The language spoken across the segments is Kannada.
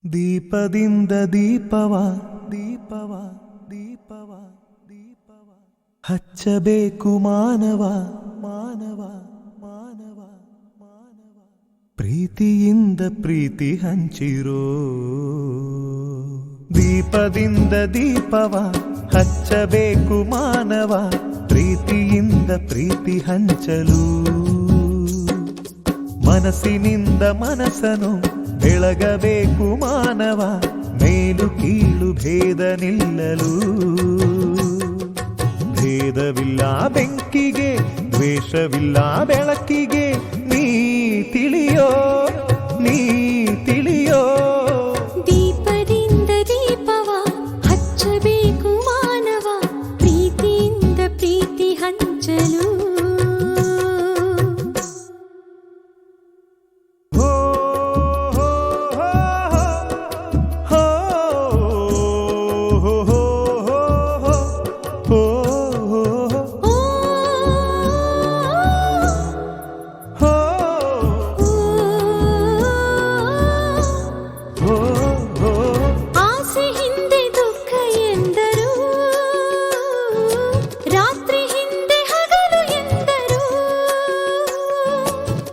ದೀಪದಿಂದ ದೀಪವ ದೀಪವ ದೀಪವ ದೀಪವ ಹಚ್ಚಬೇಕು ಮಾನವ ಮಾನವ ಮಾನವ ಮಾನವ ಪ್ರೀತಿಯಿಂದ ಪ್ರೀತಿ ಹಂಚಿರೋ ದೀಪದಿಂದ ದೀಪವ ಹಚ್ಚಬೇಕು ಮಾನವ ಪ್ರೀತಿಯಿಂದ ಪ್ರೀತಿ ಹಂಚಲು ಮನಸ್ಸಿನಿಂದ ಮನಸ್ಸನು ಬೆಳಗಬೇಕು ಮಾನವ ಮೇಲು ಕೀಳು ಭೇದ ನಿಲ್ಲಲು ಭೇದವಿಲ್ಲ ಬೆಂಕಿಗೆ ದ್ವೇಷವಿಲ್ಲ ಬೆಳಕಿಗೆ ನೀ ತಿಳಿಯೋ ನೀ ತಿಳಿಯೋ ದೀಪದಿಂದ ದೀಪವ ಹಚ್ಚಬೇಕು ಮಾನವ ಪ್ರೀತಿಯಿಂದ ಪ್ರೀತಿ ಹಂಚಲು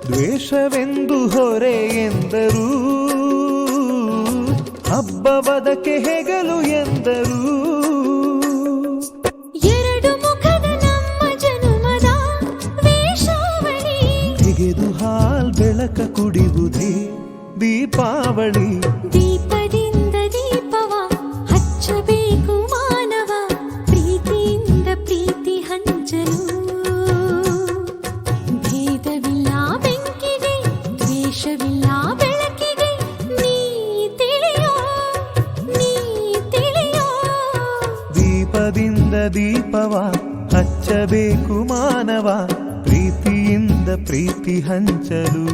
ದ್ವೇಷವೆಂದು ಹೊರೆ ಎಂದರು ಹಬ್ಬವದಕ್ಕೆ ಹೆಗಲು ಎಂದರು ಎರಡು ಮುಖದ ನಮ್ಮ ಜನುಮದ ವೇಷಾವಳಿ ತೆಗೆದು ಹಾಲ್ ಬೆಳಕ ಕುಡಿಯುವುದೇ ದೀಪಾವಳಿ ದೀಪದಿಂದ ದೀಪವ ಹಚ್ಚಬೇಕು ಮಾನವ ಪ್ರೀತಿಯಿಂದ ಪ್ರೀತಿ ಹಂಚಲು ಭೇದವಿಲ್ಲ ಬೆಂಕಿಗೆ ದ್ವೇಷವಿಲ್ಲ ಬೆಳಕಿಗೆ ನೀ ತಿಳಿಯೋ ನೀ ತಿಳಿಯೋ ದೀಪದಿಂದ ದೀಪವ ಹಚ್ಚಬೇಕು ಮಾನವ ಪ್ರೀತಿಯಿಂದ ಪ್ರೀತಿ ಹಂಚಲು